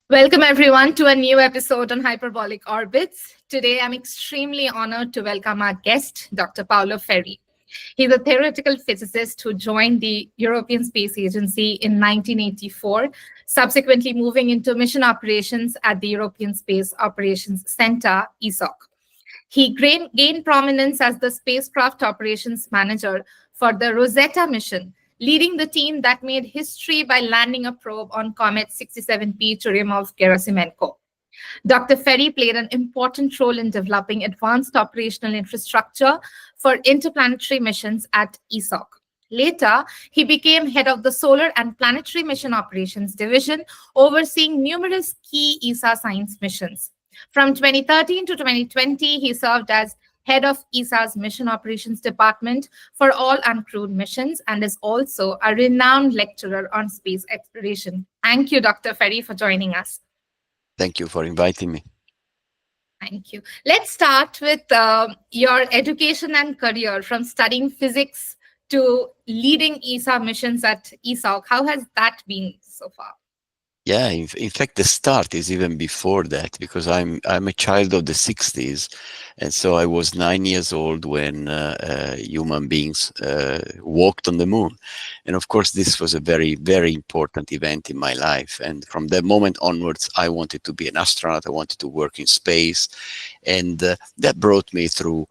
Welcome everyone to a new episode on Hyperbolic Orbits. Today I'm extremely honored to welcome our guest, Dr. Paolo Ferri. He's a theoretical physicist who joined the European Space Agency in 1984, subsequently moving into mission operations at the European Space Operations Center, ESOC. He gained prominence as the spacecraft operations manager for the Rosetta mission, leading the team that made history by landing a probe on Comet 67P to remove Gerasimenko. Dr. Ferri played an important role in developing advanced operational infrastructure for interplanetary missions at ESOC. Later, he became head of the Solar and Planetary Mission Operations Division, overseeing numerous key ESA science missions. From 2013 to 2020, he served as head of ESA's Mission Operations Department for all uncrewed missions and is also a renowned lecturer on space exploration. Thank you, Dr. Ferri, for joining us. Thank you for inviting me. Thank you. Let's start with your education and career, from studying physics to leading ESA missions at ESOC. How has that been so far? Yeah, in fact, the start is even before that, because I'm a child of the 60s, and so I was 9 years old when human beings walked on the moon. And of course, this was a very, very important event in my life. And from that moment onwards, I wanted to be an astronaut. I wanted to work in space, and that brought me through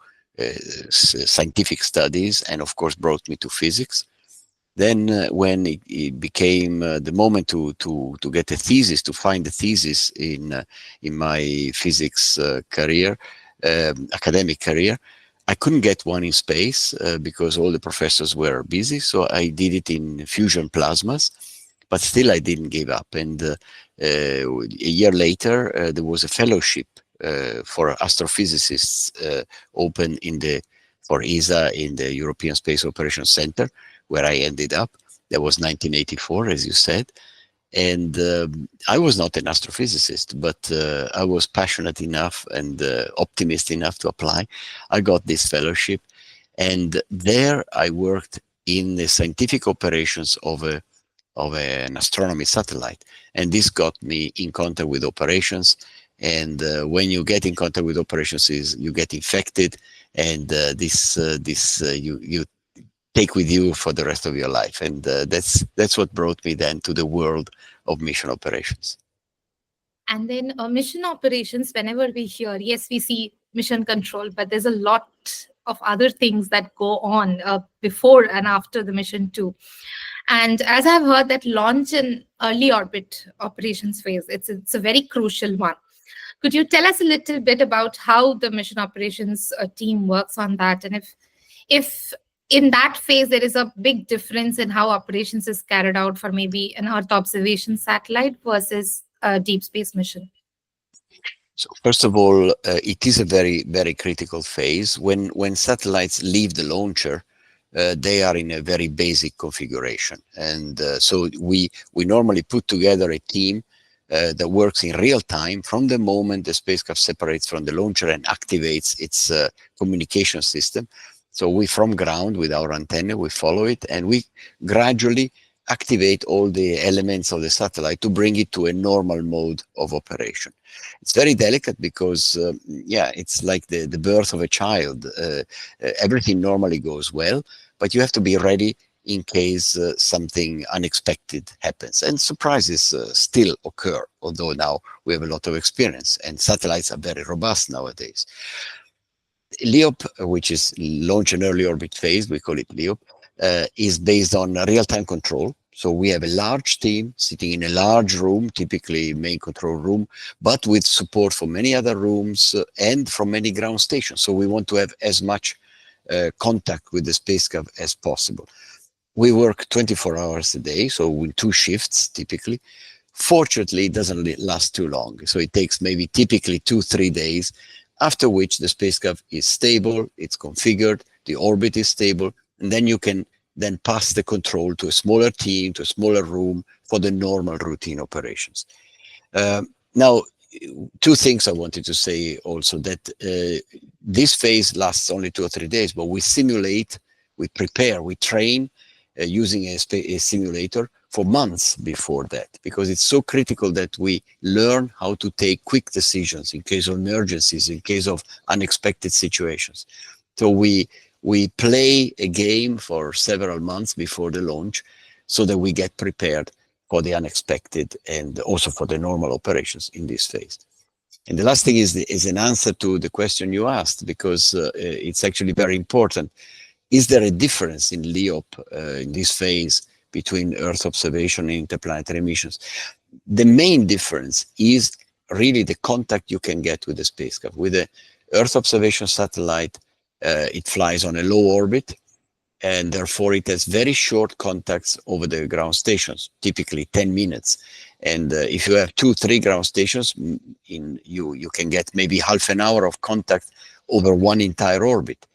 scientific studies, and of course, brought me to physics. Then when it became the moment to get a thesis, to find a thesis in my physics career, academic career, I couldn't get one in space because all the professors were busy. So I did it in fusion plasmas, but still I didn't give up. And a year later, there was a fellowship for astrophysicists open for ESA in the European Space Operations Center, where I ended up. That was 1984, as you said. And I was not an astrophysicist, but I was passionate enough and optimist enough to apply. I got this fellowship, and there I worked in the scientific operations of an astronomy satellite. And this got me in contact with operations. And when you get in contact with operations, you get infected, and you take with you for the rest of your life. And that's what brought me then to the world of mission operations. And then mission operations, whenever we hear, yes, we see mission control, but there's a lot of other things that go on before and after the mission too. And as I've heard, that launch and early orbit operations phase, it's a very crucial one. Could you tell us a little bit about how the mission operations team works on that? And if in that phase, there is a big difference in how operations is carried out for maybe an Earth observation satellite versus a deep space mission? So first of all, it is a very, very critical phase. When satellites leave the launcher, they are in a very basic configuration. And so we normally put together a team that works in real time from the moment the spacecraft separates from the launcher and activates its communication system. So we, from ground with our antenna, we follow it, and we gradually activate all the elements of the satellite to bring it to a normal mode of operation. It's very delicate because, it's like the birth of a child. Everything normally goes well, but you have to be ready in case something unexpected happens. And surprises still occur, although now we have a lot of experience, and satellites are very robust nowadays. LEOP, which is launch and early orbit phase, we call it LEOP, is based on real-time control. So we have a large team sitting in a large room, typically main control room, but with support from many other rooms and from many ground stations. So we want to have as much contact with the spacecraft as possible. We work 24 hours a day, so with 2 shifts typically. Fortunately, it doesn't last too long. So it takes maybe typically 2-3 days, after which the spacecraft is stable, it's configured, the orbit is stable, and then you can then pass the control to a smaller team, to a smaller room for the normal routine operations. Now, 2 things I wanted to say also, that this phase lasts only 2 or 3 days, but we simulate, we prepare, we train using a simulator for months before that, because it's so critical that we learn how to take quick decisions in case of emergencies, in case of unexpected situations. So we play a game for several months before the launch so that we get prepared for the unexpected and also for the normal operations in this phase. And the last thing is an answer to the question you asked, because it's actually very important. Is there a difference in LEOP in this phase between Earth observation and interplanetary missions? The main difference is really the contact you can get with the spacecraft. With the Earth observation satellite, it flies on a low orbit, and therefore it has very short contacts over the ground stations, typically 10 minutes. And if you have 2-3 ground stations, you can get maybe half an hour of contact over one entire orbit.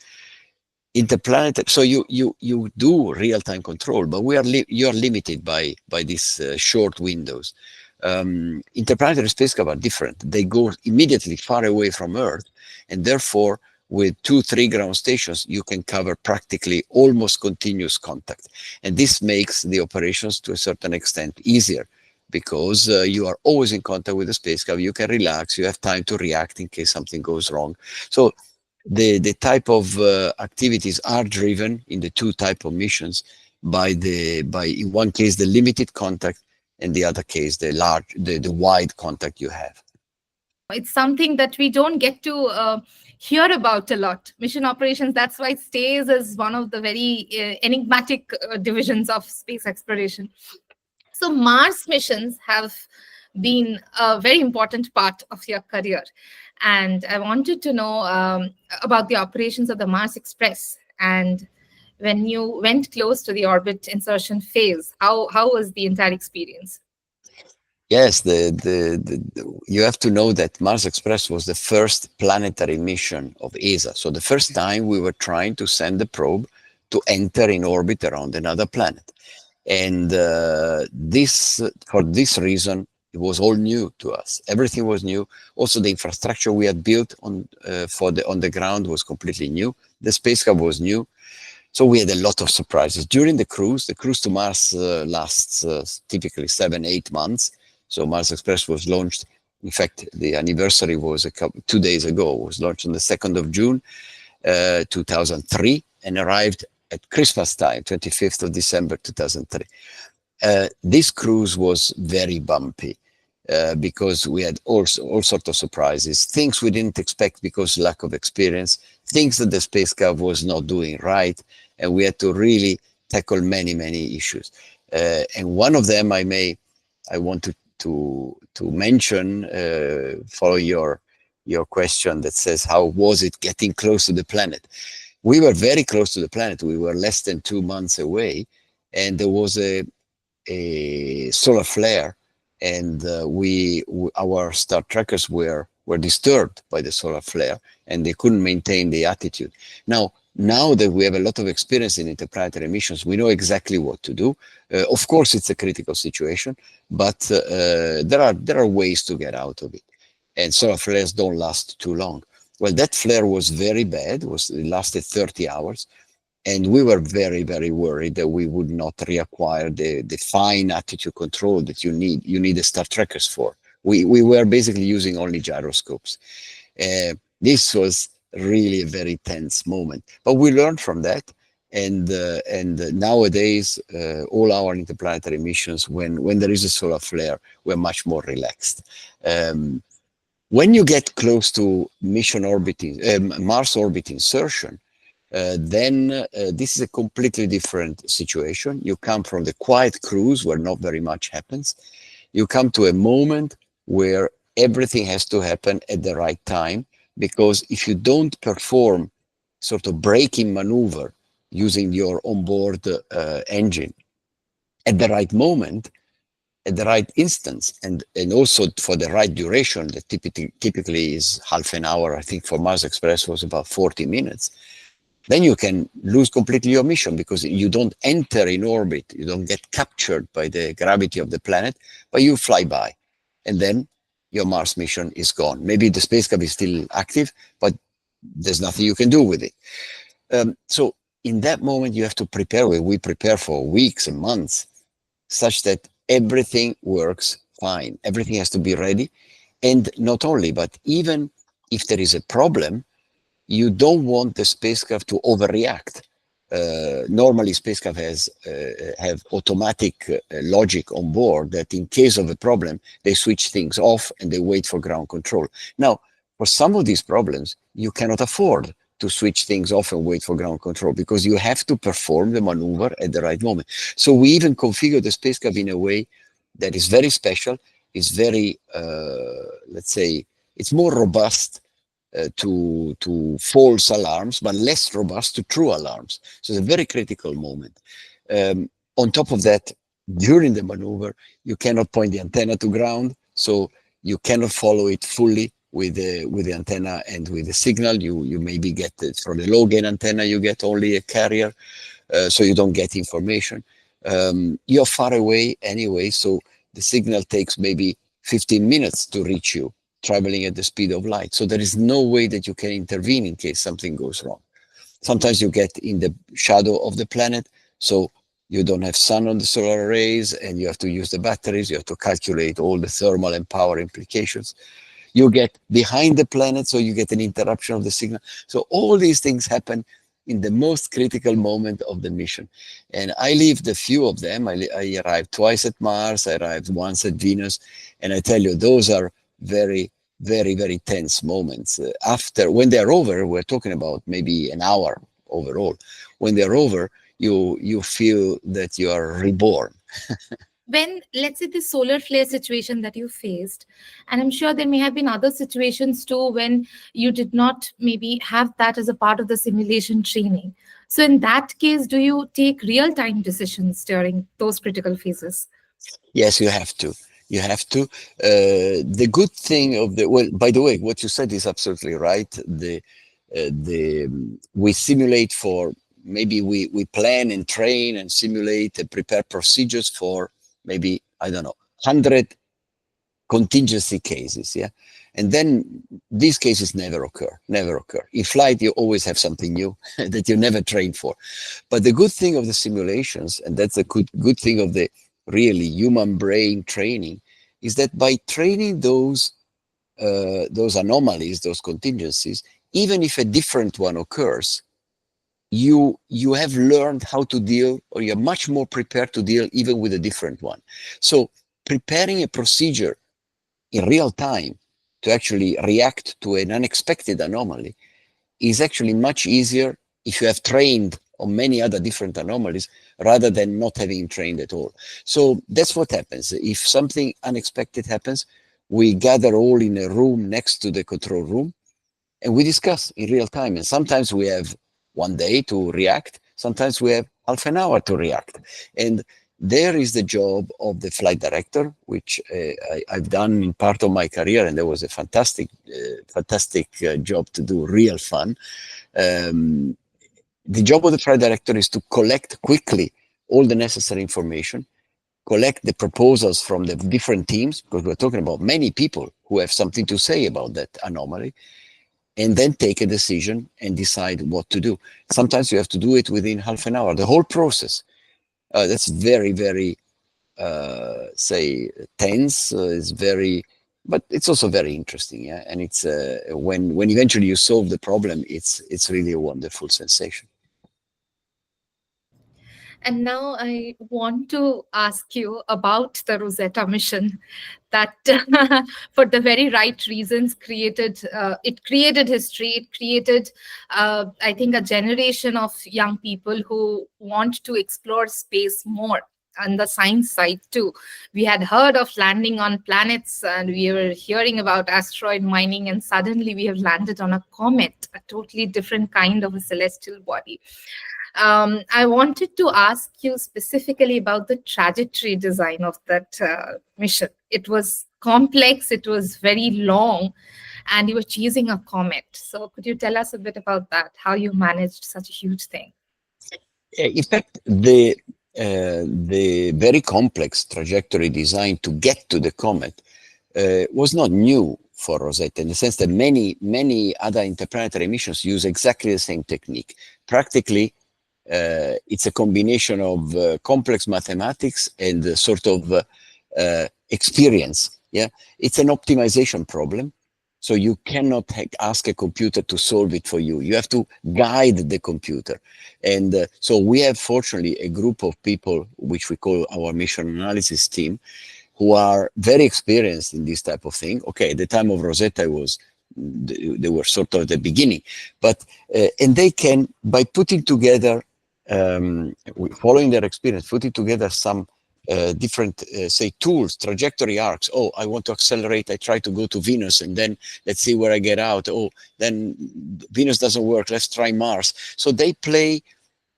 Interplanetary, so you do real-time control, but you are limited by these short windows. Interplanetary spacecraft are different. They go immediately far away from Earth, and therefore with 2-3 ground stations, you can cover practically almost continuous contact. And this makes the operations to a certain extent easier, because you are always in contact with the spacecraft. You can relax, you have time to react in case something goes wrong. So the type of activities are driven in the two type of missions by in one case the limited contact, and the other case the wide contact you have. It's something that we don't get to hear about a lot. Mission operations, that's why it stays as one of the very enigmatic divisions of space exploration. So Mars missions have been a very important part of your career. And I wanted to know about the operations of the Mars Express. And when you went close to the orbit insertion phase, how was the entire experience? Yes, you have to know that Mars Express was the first planetary mission of ESA. So the first time we were trying to send the probe to enter in orbit around another planet. And for this reason, it was all new to us. Everything was new. Also, the infrastructure we had built on the ground was completely new. The spacecraft was new. So we had a lot of surprises. During the cruise to Mars lasts typically 7-8 months. So Mars Express was launched. In fact, the anniversary was 2 days ago. It was launched on the 2nd of June, 2003, and arrived at Christmas time, 25th of December, 2003. This cruise was very bumpy because we had all sorts of surprises, things we didn't expect because lack of experience, things that the spacecraft was not doing right, and we had to really tackle many issues. And one of them I want to mention, follow your question that says, how was it getting close to the planet? We were very close to the planet. We were less than 2 months away, and there was a solar flare, and our star trackers were disturbed by the solar flare, and they couldn't maintain the attitude. Now that we have a lot of experience in interplanetary missions, we know exactly what to do. Of course, it's a critical situation, but there are ways to get out of it. And solar flares don't last too long. Well, that flare was very bad. It lasted 30 hours. And we were very worried that we would not reacquire the fine attitude control that you need the star trackers for. We were basically using only gyroscopes. This was really a very tense moment, but we learned from that. And nowadays, all our interplanetary missions, when there is a solar flare, we're much more relaxed. When you get close to Mars orbit insertion, then this is a completely different situation. You come from the quiet cruise where not very much happens. You come to a moment where everything has to happen at the right time, because if you don't perform sort of braking maneuver using your onboard engine at the right moment, at the right instance, and also for the right duration, that typically is half an hour. I think for Mars Express was about 40 minutes. Then you can lose completely your mission, because you don't enter in orbit, you don't get captured by the gravity of the planet, but you fly by, and then your Mars mission is gone. Maybe the spacecraft is still active, but there's nothing you can do with it. So in that moment, you have to prepare. We prepare for weeks and months, such that everything works fine. Everything has to be ready. And not only, but even if there is a problem, you don't want the spacecraft to overreact. Normally, spacecraft have automatic logic on board that in case of a problem, they switch things off and they wait for ground control. Now, for some of these problems, you cannot afford to switch things off and wait for ground control because you have to perform the maneuver at the right moment. So we even configure the spacecraft in a way that is very special, is very, let's say, it's more robust to false alarms, but less robust to true alarms. So it's a very critical moment. On top of that, during the maneuver, you cannot point the antenna to ground, so you cannot follow it fully with the antenna and with the signal. You maybe get it from the low gain antenna, you get only a carrier, so you don't get information. You're far away anyway, so the signal takes maybe 15 minutes to reach you, traveling at the speed of light. So there is no way that you can intervene in case something goes wrong. Sometimes you get in the shadow of the planet, so you don't have sun on the solar arrays, and you have to use the batteries. You have to calculate all the thermal and power implications. You get behind the planet, so you get an interruption of the signal. So all these things happen in the most critical moment of the mission. And I lived a few of them. I arrived twice at Mars, I arrived once at Venus, and I tell you, those are very, very, very tense moments. After, when they're over, we're talking about maybe an hour overall. When they're over, you feel that you are reborn. When, let's say, the solar flare situation that you faced, and I'm sure there may have been other situations too when you did not maybe have that as a part of the simulation training. So in that case, do you take real-time decisions during those critical phases? Yes, you have to. You have to. The good thing of the, well, by the way, what you said is absolutely right. We simulate for, maybe we plan and train and simulate and prepare procedures for maybe, I don't know, 100 contingency cases, yeah? And then these cases never occur. In flight, you always have something new that you never trained for. But the good thing of the simulations, and that's a good thing of the really human brain training, is that by training those anomalies, those contingencies, even if a different one occurs, you have learned how to deal, or you're much more prepared to deal even with a different one. So preparing a procedure in real time to actually react to an unexpected anomaly is actually much easier if you have trained on many other different anomalies rather than not having trained at all. So that's what happens. If something unexpected happens, we gather all in a room next to the control room and we discuss in real time. And sometimes we have one day to react. Sometimes we have half an hour to react. And there is the job of the flight director, which I've done in part of my career, and there was a fantastic job to do, real fun. The job of the flight director is to collect quickly all the necessary information, collect the proposals from the different teams, because we're talking about many people who have something to say about that anomaly, and then take a decision and decide what to do. Sometimes you have to do it within half an hour, the whole process. That's very, very, say, tense. It's very, but it's also very interesting, yeah. And it's when eventually you solve the problem, it's really a wonderful sensation. And now I want to ask you about the Rosetta mission that for the very right reasons created history. It created, I think, a generation of young people who want to explore space more. On the science side too, we had heard of landing on planets and we were hearing about asteroid mining, and suddenly we have landed on a comet, a totally different kind of a celestial body. I wanted to ask you specifically about the trajectory design of that mission. It was complex, it was very long, and you were chasing a comet. So could you tell us a bit about that, how you managed such a huge thing? In fact, the very complex trajectory design to get to the comet was not new for Rosetta, in the sense that many other interplanetary missions use exactly the same technique. Practically, It's a combination of complex mathematics and sort of experience. Yeah, it's an optimization problem. So you cannot ask a computer to solve it for you. You have to guide the computer. And so we have, fortunately, a group of people, which we call our mission analysis team, who are very experienced in this type of thing. Okay, at the time of Rosetta, they were sort of at the beginning, but and they can, by putting together, following their experience, putting together some different, say, tools, trajectory arcs. Oh, I want to accelerate. I try to go to Venus, and then let's see where I get out. Oh, then Venus doesn't work. Let's try Mars. So they play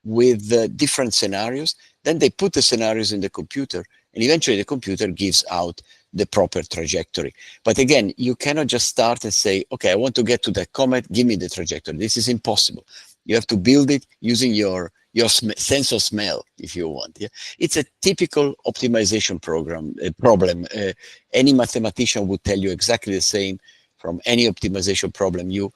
with different scenarios. Then they put the scenarios in the computer, and eventually the computer gives out the proper trajectory. But again, you cannot just start and say, okay, I want to get to the comet, give me the trajectory. This is impossible. You have to build it using your sense of smell, if you want. Yeah? It's a typical optimization problem. Any mathematician would tell you exactly the same from any optimization problem. You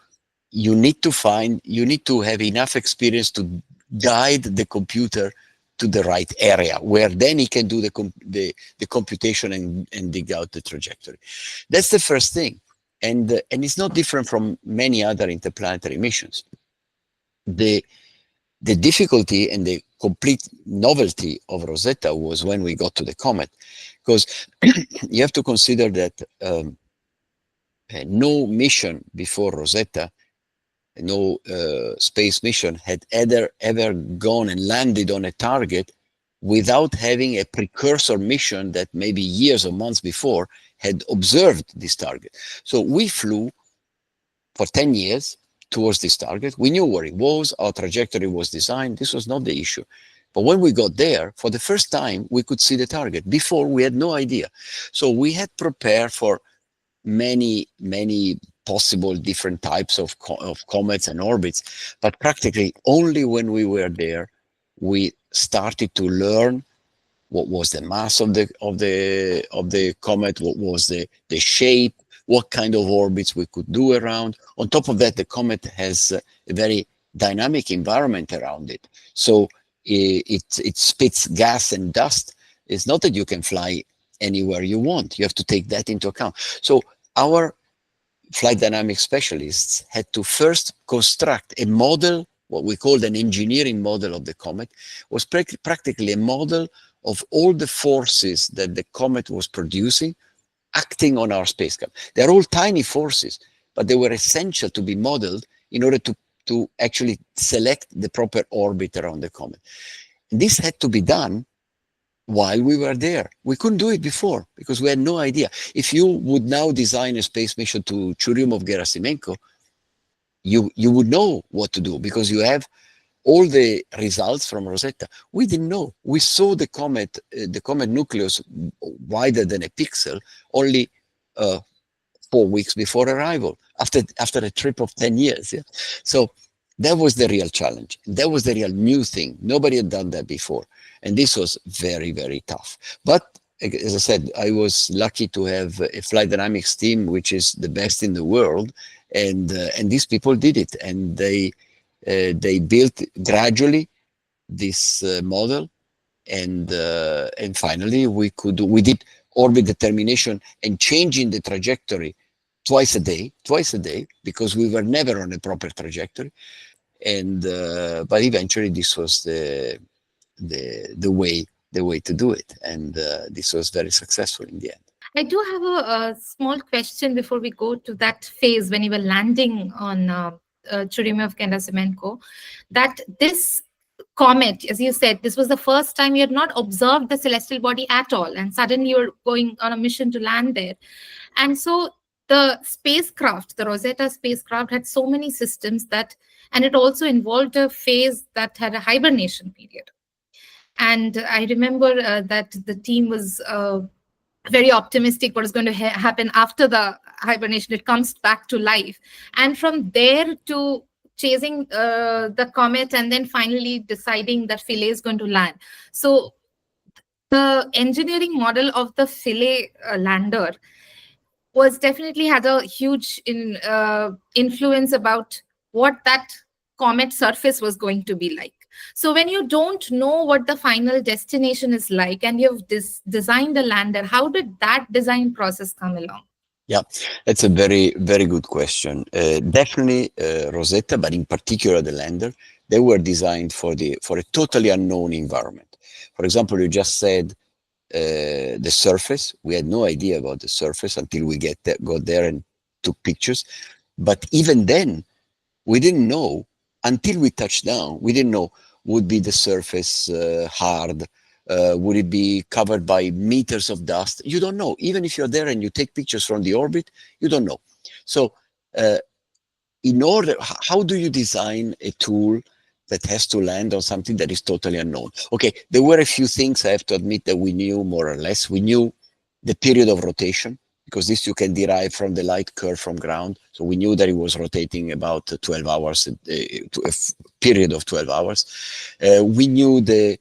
need to have enough experience to guide the computer to the right area, where then he can do the computation and dig out the trajectory. That's the first thing. And it's not different from many other interplanetary missions. The difficulty and the complete novelty of Rosetta was when we got to the Comet, because you have to consider that no mission before Rosetta, no space mission had ever gone and landed on a target without having a precursor mission that maybe years or months before had observed this target. So we flew for 10 years towards this target. We knew where it was. Our trajectory was designed. This was not the issue. But when we got there, for the first time, we could see the target. Before, we had no idea. So we had prepared for many possible different types of comets and orbits, but practically only when we were there, we started to learn what was the mass of the comet, what was the shape, what kind of orbits we could do around. On top of that, the comet has a very dynamic environment around it. So it spits gas and dust. It's not that you can fly anywhere you want. You have to take that into account. So our flight dynamics specialists had to first construct a model, what we called an engineering model of the comet, was practically a model of all the forces that the comet was producing acting on our spacecraft. They're all tiny forces, but they were essential to be modeled in order to actually select the proper orbit around the comet. And this had to be done while we were there. We couldn't do it before because we had no idea. If you would now design a space mission to Churyumov-Gerasimenko, you would know what to do because you have all the results from Rosetta. We didn't know. We saw the comet nucleus wider than a pixel only 4 weeks before arrival, after a trip of 10 years. Yeah? So that was the real challenge. That was the real new thing. Nobody had done that before. And this was very, very tough. But as I said, I was lucky to have a flight dynamics team, which is the best in the world. And these people did it. And they built gradually this model. And finally, we did orbit determination and changing the trajectory twice a day, because we were never on a proper trajectory. And but eventually this was the way to do it, and this was very successful in the end. I do have a small question before we go to that phase when you were landing on Churyumov-Gerasimenko, that this comet, as you said, this was the first time you had not observed the celestial body at all, and suddenly you're going on a mission to land there. And so the spacecraft, the Rosetta spacecraft, had so many systems and it also involved a phase that had a hibernation period. And I remember that the team was very optimistic what is going to happen after the hibernation. It comes back to life. And from there to chasing the comet and then finally deciding that Philae is going to land. So the engineering model of the Philae lander was definitely had a huge influence about what that comet surface was going to be like. So when you don't know what the final destination is like and you've designed a lander, how did that design process come along? Yeah, that's a very, very good question. Definitely Rosetta, but in particular the lander, they were designed for a totally unknown environment. For example, you just said the surface. We had no idea about the surface until we got there and took pictures. But even then, we didn't know until we touched down. We didn't know, would be the surface hard? Would it be covered by meters of dust? You don't know. Even if you're there and you take pictures from the orbit, you don't know. So how do you design a tool that has to land on something that is totally unknown? Okay, there were a few things I have to admit that we knew more or less. We knew the period of rotation, because this you can derive from the light curve from ground. So we knew that it was rotating about 12 hours, a period of 12 hours. We knew the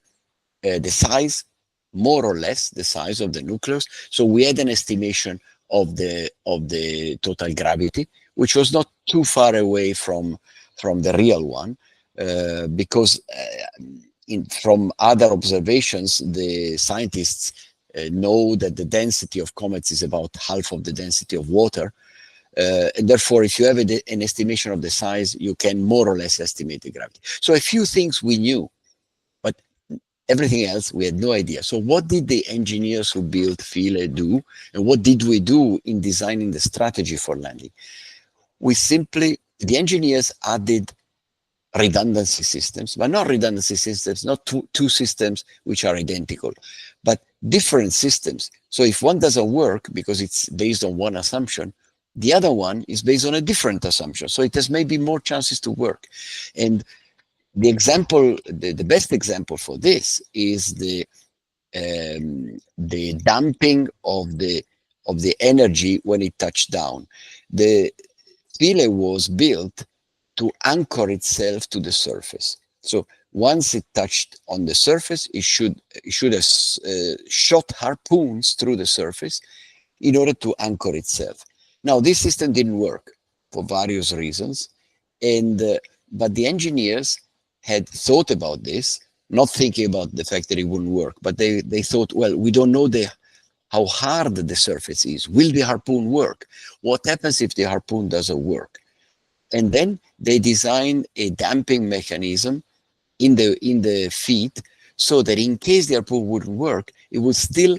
size, more or less, the size of the nucleus. So we had an estimation of the total gravity, which was not too far away from the real one, because from other observations, the scientists know that the density of comets is about half of the density of water. And therefore, if you have an estimation of the size, you can more or less estimate the gravity. So a few things we knew, but everything else we had no idea. So what did the engineers who built Philae do? And what did we do in designing the strategy for landing? The engineers added redundancy systems, but not redundancy systems, not two systems which are identical, but different systems. So if one doesn't work because it's based on one assumption, the other one is based on a different assumption. So it has maybe more chances to work. And the example, the best example for this is the damping of the energy when it touched down. The Philae was built to anchor itself to the surface. So once it touched on the surface, it should have shot harpoons through the surface in order to anchor itself. Now, this system didn't work for various reasons, but the engineers had thought about this, not thinking about the fact that it wouldn't work, but they thought, well, we don't know how hard the surface is. Will the harpoon work? What happens if the harpoon doesn't work? And then they designed a damping mechanism in the feet, so that in case the harpoon wouldn't work, it would still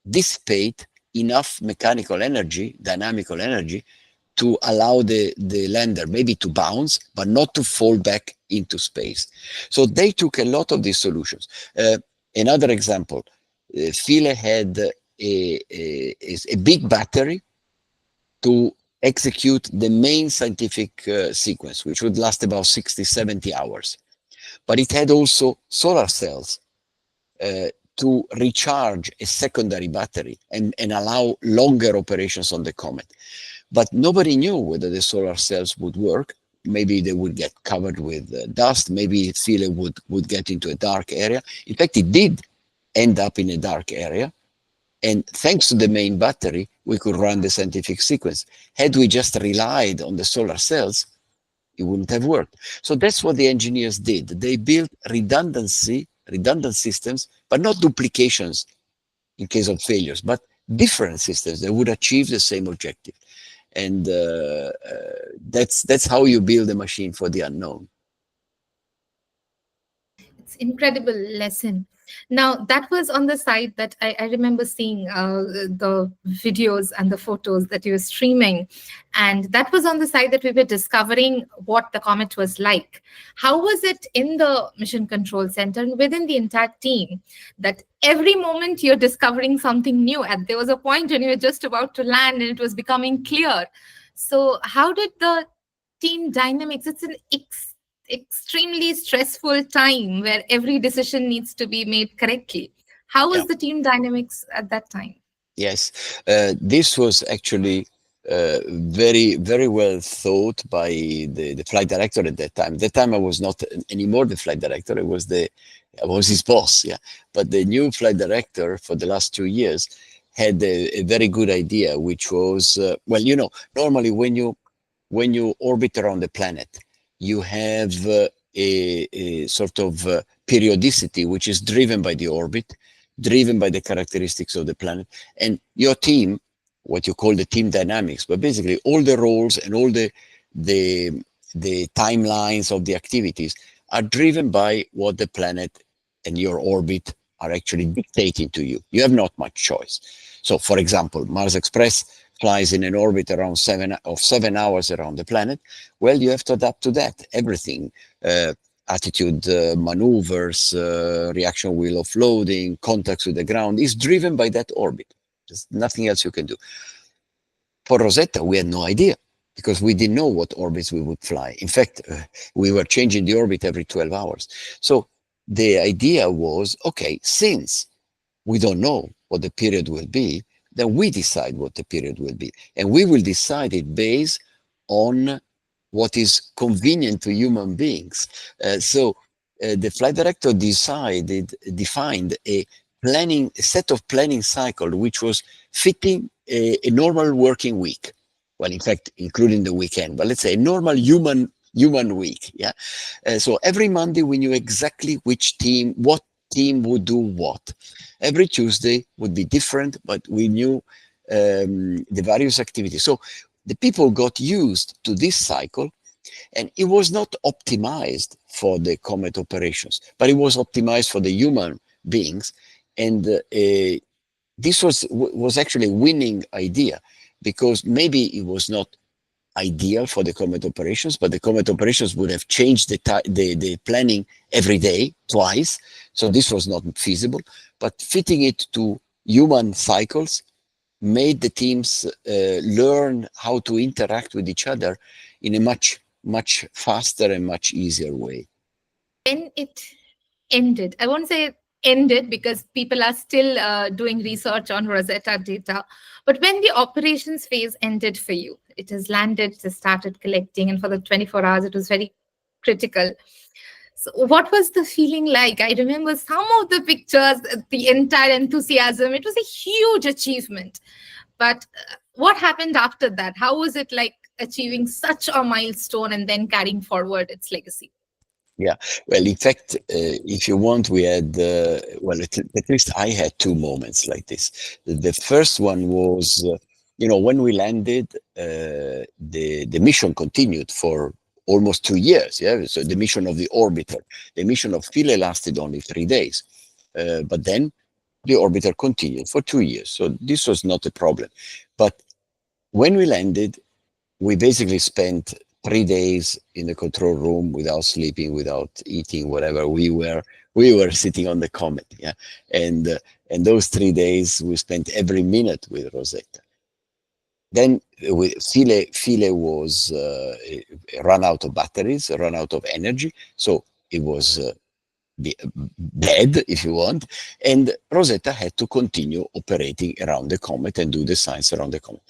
dissipate enough mechanical energy, dynamical energy, to allow the lander maybe to bounce, but not to fall back into space. So they took a lot of these solutions. Another example, Philae had a big battery to execute the main scientific sequence, which would last about 60, 70 hours. But it had also solar cells to recharge a secondary battery and allow longer operations on the comet. But nobody knew whether the solar cells would work. Maybe they would get covered with dust. Maybe Philae would get into a dark area. In fact, it did end up in a dark area. And thanks to the main battery, we could run the scientific sequence. Had we just relied on the solar cells, it wouldn't have worked. So that's what the engineers did. They built redundant systems, but not duplications in case of failures, but different systems that would achieve the same objective. And that's how you build a machine for the unknown. It's incredible lesson. Now, that was on the side that I remember seeing the videos and the photos that you were streaming. And that was on the side that we were discovering what the comet was like. How was it in the Mission Control Center and within the entire team that every moment you're discovering something new? And there was a point when you were just about to land and it was becoming clear. So how did the team dynamics, it's an extremely stressful time where every decision needs to be made correctly. How was the team dynamics at that time? Yes, this was actually very, very well thought by the flight director at that time. At that time, I was not anymore the flight director. I was his boss. Yeah, but the new flight director for the last 2 years had a very good idea, which was, well, normally when you when you orbit around the planet, you have a sort of periodicity which is driven by the orbit, driven by the characteristics of the planet, and your team, what you call the team dynamics, but basically all the roles and all the timelines of the activities are driven by what the planet and your orbit are actually dictating to you. You have not much choice. So, for example, Mars Express flies in an orbit around 7 hours around the planet. Well, you have to adapt to that. Everything, attitude maneuvers, reaction wheel offloading, contacts with the ground is driven by that orbit. There's nothing else you can do. For Rosetta, we had no idea because we didn't know what orbits we would fly. In fact, we were changing the orbit every 12 hours. So the idea was, okay, since we don't know what the period will be, then we decide what the period will be. And we will decide it based on what is convenient to human beings. So the flight director defined a set of planning cycle, which was fitting a normal working week. Well, in fact, including the weekend, but let's say a normal human week. Yeah. So every Monday we knew exactly what team would do what. Every Tuesday would be different, but we knew the various activities. So the people got used to this cycle, and it was not optimized for the Comet operations, but it was optimized for the human beings. And this was actually a winning idea, because maybe it was not ideal for the Comet operations, but the Comet operations would have changed the planning every day, twice. So this was not feasible, but fitting it to human cycles made the teams learn how to interact with each other in a much faster and much easier way. When it ended, I won't say it ended because people are still doing research on Rosetta data, but when the operations phase ended for you, it has landed, it has started collecting, and for the 24 hours, it was very critical. So what was the feeling like? I remember some of the pictures, the entire enthusiasm. It was a huge achievement. But what happened after that? How was it like achieving such a milestone and then carrying forward its legacy? Yeah, well, in fact, if you want, we had, well, at least I had two moments like this. The first one was, when we landed, the mission continued for almost 2 years. Yeah, so the mission of the orbiter, the mission of Philae lasted only 3 days, but then the orbiter continued for 2 years. So this was not a problem. But when we landed, we basically spent 3 days in the control room without sleeping, without eating, whatever. We were sitting on the Comet, yeah. And those 3 days we spent every minute with Rosetta. Then Philae was run out of batteries, run out of energy, so it was dead, if you want. And Rosetta had to continue operating around the Comet and do the science around the Comet.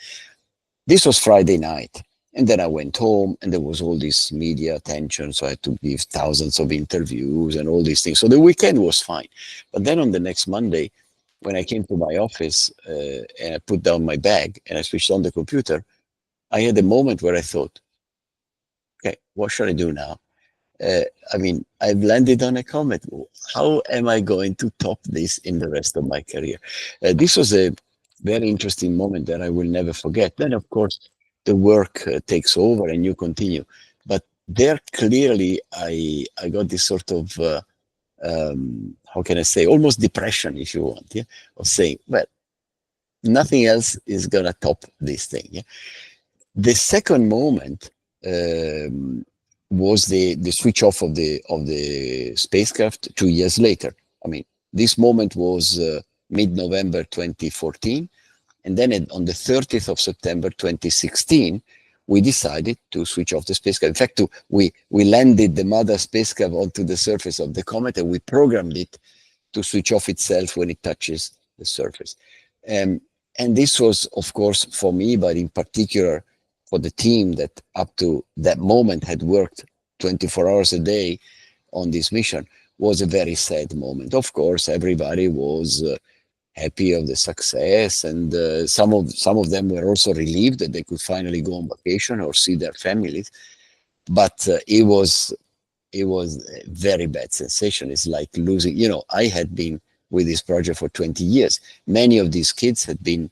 This was Friday night. And then I went home, and there was all this media attention, so I had to give thousands of interviews and all these things. So the weekend was fine. But then on the next Monday, when I came to my office and I put down my bag and I switched on the computer, I had a moment where I thought, okay, what should I do now? I mean, I've landed on a Comet. How am I going to top this in the rest of my career? This was a very interesting moment that I will never forget. Then, of course, the work takes over and you continue. But there, clearly, I got this sort of, how can I say, almost depression, if you want, yeah, of saying, well, nothing else is going to top this thing. Yeah? The second moment was the switch off of the spacecraft 2 years later. I mean, this moment was mid-November 2014. And then on the 30th of September 2016, we decided to switch off the spacecraft. In fact, we landed the mother spacecraft onto the surface of the comet, and we programmed it to switch off itself when it touches the surface. And this was, of course, for me, but in particular for the team that up to that moment had worked 24 hours a day on this mission, was a very sad moment. Of course, everybody was happy of the success, and some of them were also relieved that they could finally go on vacation or see their families. But it was a very bad sensation. It's like losing. I had been with this project for 20 years. Many of these kids had been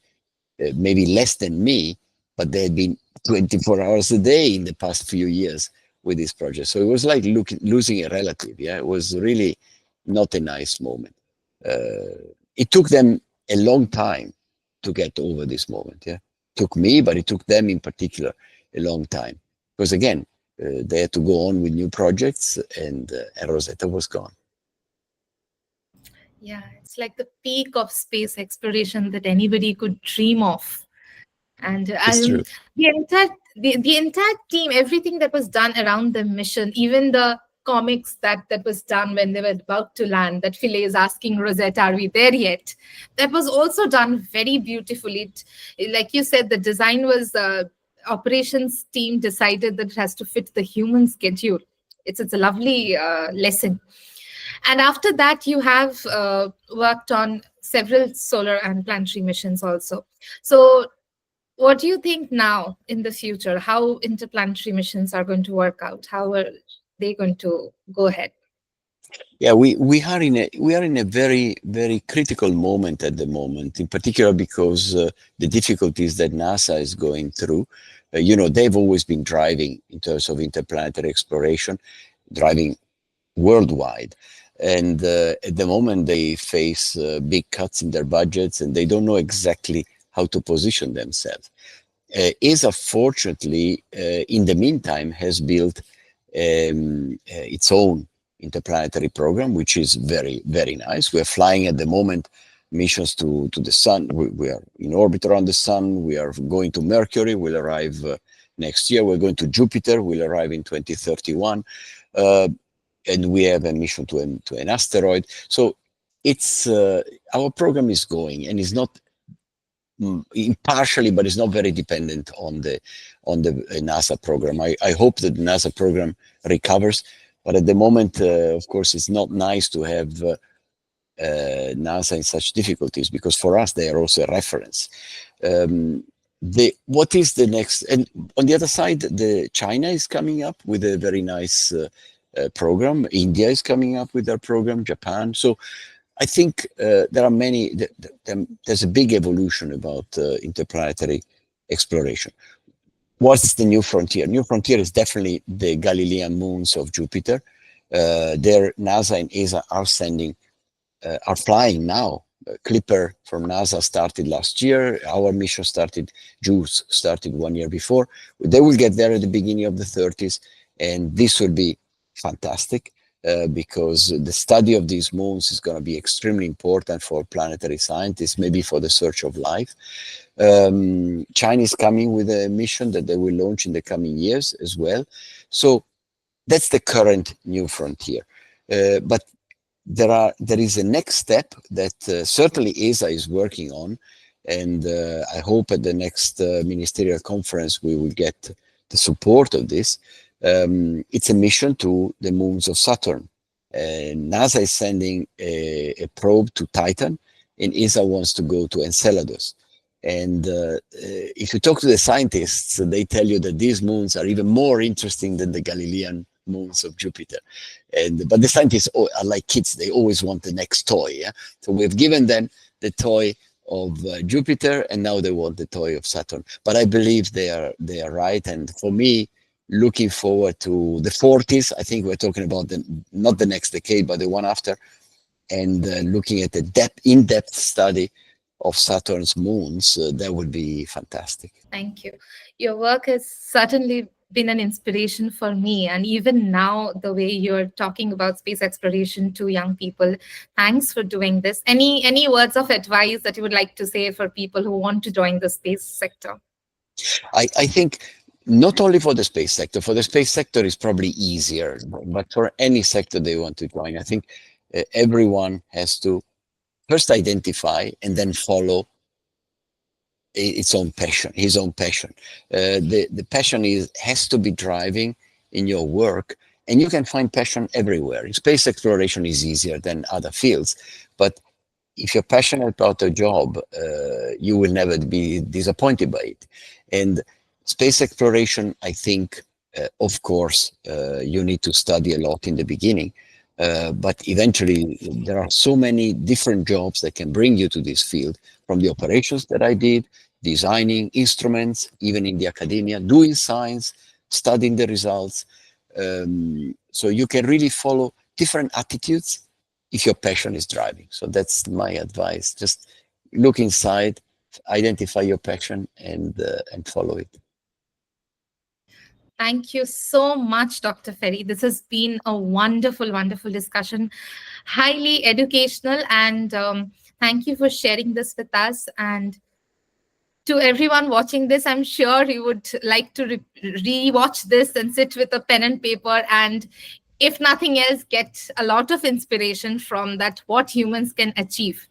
maybe less than me, but they had been 24 hours a day in the past few years with this project. So it was like losing a relative. Yeah, it was really not a nice moment. It took them a long time to get over this moment. Yeah, it took me, but it took them in particular a long time, because again, they had to go on with new projects, and Rosetta was gone. Yeah, it's like the peak of space exploration that anybody could dream of. And It's true. the entire team, everything that was done around the mission, even the comics that was done when they were about to land, that Philae is asking Rosetta, are we there yet? That was also done very beautifully. Like you said, the design was operations team decided that it has to fit the human schedule. It's a lovely lesson. And after that, you have worked on several solar and planetary missions also. So what do you think now in the future? How interplanetary missions are going to work out? How are they going to go ahead? Yeah, we are in a very, very critical moment at the moment, in particular because the difficulties that NASA is going through. They've always been driving in terms of interplanetary exploration, driving worldwide. And at the moment, they face big cuts in their budgets, and they don't know exactly how to position themselves. ESA, fortunately, in the meantime, has built its own interplanetary program, which is very, very nice. We're flying at the moment missions to the sun. We are in orbit around the sun. We are going to Mercury. We'll arrive next year. We're going to Jupiter. We'll arrive in 2031. And we have a mission to an asteroid. So it's our program is going, and is not partially, but it's not very dependent on the NASA program. I hope that the NASA program recovers, but at the moment, of course, it's not nice to have NASA in such difficulties, because for us they are also a reference. What is the next? And on the other side, China is coming up with a very nice program. India is coming up with their program. Japan. So I think there are many. There's a big evolution about interplanetary exploration. What's the new frontier? New frontier is definitely the Galilean moons of Jupiter. There, NASA and ESA are flying now. Clipper from NASA started last year. Our mission started, JUICE started 1 year before. They will get there at the beginning of the 30s, and this will be fantastic. Because the study of these moons is going to be extremely important for planetary scientists, maybe for the search of life. China is coming with a mission that they will launch in the coming years as well. So that's the current new frontier. But there is a next step that certainly ESA is working on, and I hope at the next ministerial conference we will get the support of this. It's a mission to the moons of Saturn. NASA is sending a probe to Titan, and ESA wants to go to Enceladus. And if you talk to the scientists, they tell you that these moons are even more interesting than the Galilean moons of Jupiter. But the scientists are like kids; they always want the next toy. Yeah? So we've given them the toy of Jupiter, and now they want the toy of Saturn. But I believe they are right. And for me, looking forward to the 40s. I think we're talking about not the next decade, but the one after, and looking at the in-depth study of Saturn's moons. That would be fantastic. Thank you. Your work has certainly been an inspiration for me, and even now the way you're talking about space exploration to young people, thanks for doing this. Any words of advice that you would like to say for people who want to join the space sector? I think not only for the space sector is probably easier, but for any sector they want to join, I think everyone has to first identify and then follow his own passion. The passion has to be driving in your work, and you can find passion everywhere. Space exploration is easier than other fields, but if you're passionate about a job, you will never be disappointed by it. And space exploration, I think, of course, you need to study a lot in the beginning, but eventually there are so many different jobs that can bring you to this field, from the operations that I did, designing instruments, even in the academia, doing science, studying the results. So you can really follow different attitudes if your passion is driving. So that's my advice. Just look inside, identify your passion, and follow it. Thank you so much, Dr. Ferri. This has been a wonderful, wonderful discussion, highly educational, and thank you for sharing this with us. And to everyone watching this, I'm sure you would like to re-watch this and sit with a pen and paper, and if nothing else, get a lot of inspiration from that, what humans can achieve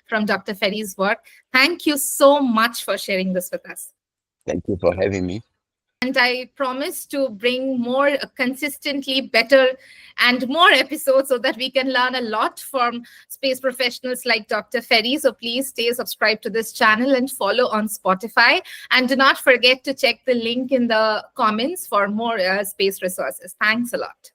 from Dr. Ferri's work. Thank you so much for sharing this with us. Thank you for having me. And I promise to bring more consistently better and more episodes so that we can learn a lot from space professionals like Dr. Ferri. So please stay subscribed to this channel and follow on Spotify. And do not forget to check the link in the comments for more space resources. Thanks a lot.